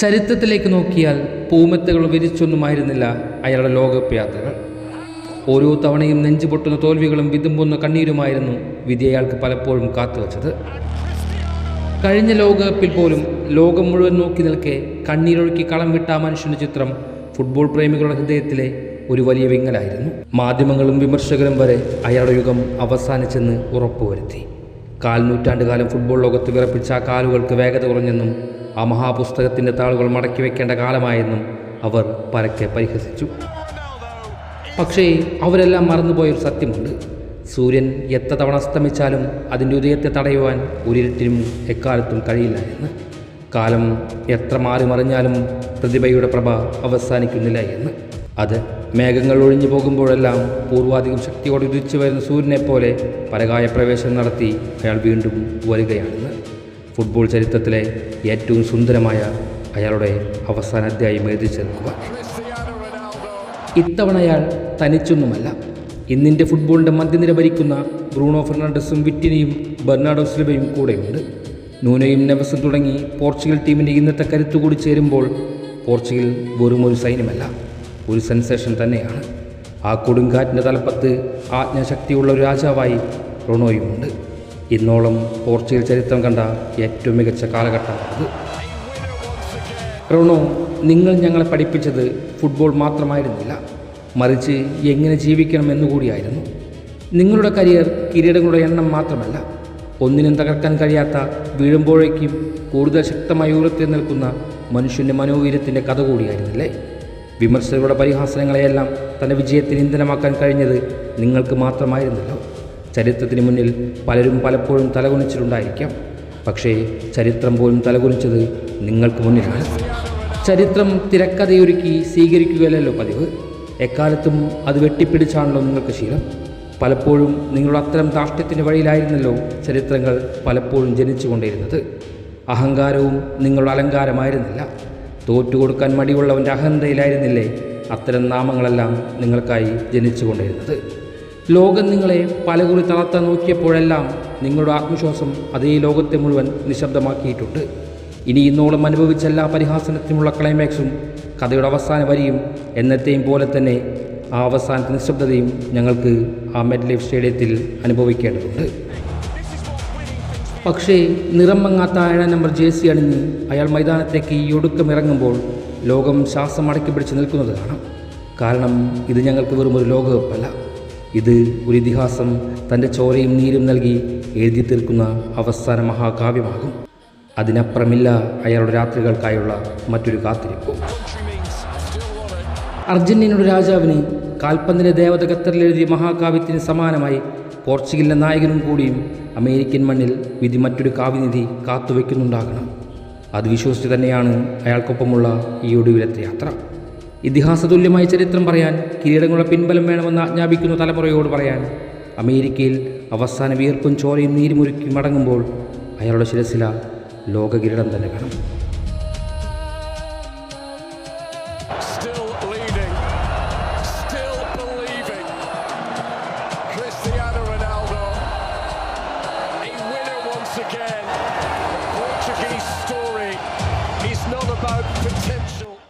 ചരിത്രത്തിലേക്ക് നോക്കിയാൽ പൂമെത്തകൾ വിരിച്ചൊന്നുമായിരുന്നില്ല അയാളുടെ ലോകകപ്പ് യാത്രകൾ. ഓരോ തവണയും നെഞ്ചുപൊട്ടുന്ന തോൽവികളും വിതുമ്പുന്ന കണ്ണീരുമായിരുന്നു വിധി അയാൾക്ക് പലപ്പോഴും കാത്തുവച്ചത്. കഴിഞ്ഞ ലോകകപ്പിൽ പോലും ലോകം മുഴുവൻ നോക്കി നിൽക്കെ കണ്ണീരൊഴുക്കി കളം വിട്ട ആ മനുഷ്യൻ്റെ ചിത്രം ഫുട്ബോൾ പ്രേമികളുടെ ഹൃദയത്തിലെ ഒരു വലിയ വിങ്ങലായിരുന്നു. മാധ്യമങ്ങളും വിമർശകരും വരെ അയാളുടെ യുഗം അവസാനിച്ചെന്ന് ഉറപ്പുവരുത്തി. 4 നൂറ്റാണ്ടുകാലം ഫുട്ബോൾ ലോകത്ത് വിറപ്പിച്ച ആ കാലുകൾക്ക് വേഗത കുറഞ്ഞെന്നും ആ മഹാപുസ്തകത്തിൻ്റെ താളുകൾ മടക്കി വെക്കേണ്ട കാലമായെന്നും അവർ പരക്കെ പരിഹസിച്ചു. പക്ഷേ അവരെല്ലാം മറന്നുപോയൊരു സത്യമുണ്ട്. സൂര്യൻ എത്ര തവണ അസ്തമിച്ചാലും അതിൻ്റെ ഉദയത്തെ തടയുവാൻ ഒരിരട്ടിനും എക്കാലത്തും കഴിയില്ല എന്ന്. കാലം എത്ര മാറി മറിഞ്ഞാലും പ്രതിഭയുടെ പ്രഭ അവസാനിക്കുന്നില്ല എന്ന്. അത് മേഘങ്ങൾ ഒഴിഞ്ഞു പോകുമ്പോഴെല്ലാം പൂർവാധികം ശക്തിയോടെ ഉദിച്ചു വരുന്ന സൂര്യനെപ്പോലെ പരകായ പ്രവേശനം നടത്തി അയാൾ വീണ്ടും വരികയാണെന്ന്. ഫുട്ബോൾ ചരിത്രത്തിലെ ഏറ്റവും സുന്ദരമായ അയാളുടെ അവസാന അധ്യായം എഴുതിച്ചേർക്കുക. ഇത്തവണ അയാൾ തനിച്ചൊന്നുമല്ല. ഇന്നിൻ്റെ ഫുട്ബോളിൻ്റെ മധ്യനിര ഭരിക്കുന്ന ബ്രൂണോ ഫെർണാണ്ടസും വിറ്റിനിയും ബെർണാഡോ സിൽവയും കൂടെയുണ്ട്. നൂനോയും നെവസും തുടങ്ങി പോർച്ചുഗൽ ടീമിൻ്റെ ഇന്നത്തെ കരുത്തുകൂടി ചേരുമ്പോൾ പോർച്ചുഗൽ വെറും ഒരു സൈന്യമല്ല, ഒരു സെൻസേഷൻ തന്നെയാണ്. ആ കൊടുങ്കാറ്റിൻ്റെ തലപ്പത്ത് ആജ്ഞാശക്തിയുള്ള ഒരു രാജാവായി റൊണോയുമുണ്ട്. ഇന്നോളം പോർച്ചുഗൽ ചരിത്രം കണ്ട ഏറ്റവും മികച്ച കാലഘട്ടമാണത്. റൊണോ, നിങ്ങൾ ഞങ്ങളെ പഠിപ്പിച്ചത് ഫുട്ബോൾ മാത്രമായിരുന്നില്ല, മറിച്ച് എങ്ങനെ ജീവിക്കണമെന്നുകൂടിയായിരുന്നു. നിങ്ങളുടെ കരിയർ കിരീടങ്ങളുടെ എണ്ണം മാത്രമല്ല, ഒന്നിനും തകർക്കാൻ കഴിയാത്ത, വീഴുമ്പോഴേക്കും കൂടുതൽ ശക്തമായി ഉയർത്തി നിൽക്കുന്ന മനുഷ്യൻ്റെ മനോവീര്യത്തിൻ്റെ കഥ കൂടിയായിരുന്നില്ലേ? വിമർശകരുടെ പരിഹാസങ്ങളെയെല്ലാം തൻ്റെ വിജയത്തിന് ഇന്ധനമാക്കാൻ കഴിഞ്ഞത് നിങ്ങൾക്ക് മാത്രമായിരുന്നല്ലോ. ചരിത്രത്തിന് മുന്നിൽ പലരും പലപ്പോഴും തലകുനിച്ചിട്ടുണ്ടായിരിക്കാം, പക്ഷേ ചരിത്രം പോലും തലകുനിച്ചത് നിങ്ങൾക്ക് മുന്നിലാണ്. ചരിത്രം തിരക്കഥയൊരുക്കി സ്വീകരിക്കുകയല്ലോ പതിവ്. എക്കാലത്തും അത് വെട്ടിപ്പിടിച്ചാണല്ലോ നിങ്ങൾക്ക് ശീലം. പലപ്പോഴും നിങ്ങളുടെ അത്തരം ധാർഷ്ട്യത്തിൻ്റെ വഴിയിലായിരുന്നല്ലോ ചരിത്രങ്ങൾ പലപ്പോഴും ജനിച്ചുകൊണ്ടിരുന്നത്. അഹങ്കാരവും നിങ്ങളുടെ അലങ്കാരമായിരുന്നില്ല. തോറ്റുകൊടുക്കാൻ മടിയുള്ളവൻ്റെ അഹന്തയിലായിരുന്നില്ലേ അത്തരം നാമങ്ങളെല്ലാം നിങ്ങൾക്കായി ജനിച്ചുകൊണ്ടിരുന്നത്. ലോകം നിങ്ങളെ പലകുറി തളർത്താൻ നോക്കിയപ്പോഴെല്ലാം നിങ്ങളുടെ ആത്മവിശ്വാസം അതേ ലോകത്തെ മുഴുവൻ നിശബ്ദമാക്കിയിട്ടുണ്ട്. ഇനി ഇന്നോളം അനുഭവിച്ച എല്ലാ പരിഹാസനത്തിനുമുള്ള ക്ലൈമാക്സും കഥയുടെ അവസാന വരിയും എന്നത്തെയും പോലെ തന്നെ ആ അവസാനത്തെ നിശബ്ദതയും ഞങ്ങൾക്ക് ആ മെഡ്ലൈഫ് സ്റ്റേഡിയത്തിൽ അനുഭവിക്കേണ്ടതുണ്ട്. പക്ഷേ നിറം മങ്ങാത്ത 7 നമ്പർ ജേഴ്സി അണിഞ്ഞ് അയാൾ മൈതാനത്തേക്ക് ഈ ഒടുക്കം ഇറങ്ങുമ്പോൾ ലോകം ശ്വാസം അടക്കി പിടിച്ച് നിൽക്കുന്നത് കാണാം. കാരണം ഇത് ഞങ്ങൾക്ക് വെറും ഒരു ലോകകപ്പല്ല, ഇത് ഒരു ഇതിഹാസം തൻ്റെ ചോരയും നീരും നൽകി എഴുതി തീർക്കുന്ന അവസാന മഹാകാവ്യമാകും. അതിനപ്പുറമില്ല അയാളുടെ രാത്രികൾക്കായുള്ള മറ്റൊരു കാത്തിരിപ്പ്. അർജന്റീനയുടെ രാജാവിന് കാൽപന്തിലെ ദേവത ഖത്തറിലെഴുതിയ മഹാകാവ്യത്തിന് സമാനമായി പോർച്ചുഗലിലെ നായകനും കൂടിയും അമേരിക്കൻ മണ്ണിൽ വിധി മറ്റൊരു കാവ്യനിധി കാത്തുവെക്കുന്നുണ്ടാകണം. അത് വിശ്വസിച്ച് തന്നെയാണ് അയാൾക്കൊപ്പമുള്ള ഈ ഒടുവിലത്തെ യാത്ര. ഇതിഹാസ തുല്യമായ ചരിത്രം പറയാൻ, കിരീടങ്ങളുടെ പിൻബലം വേണമെന്ന് ആജ്ഞാപിക്കുന്ന തലമുറയോട് പറയാൻ, അമേരിക്കയിൽ അവസാന വിയർപ്പും ചോരയും നീരുമുരുക്കി മടങ്ങുമ്പോൾ അയാളുടെ ശിരസില ലോക കിരീടം തന്നെ വേണം.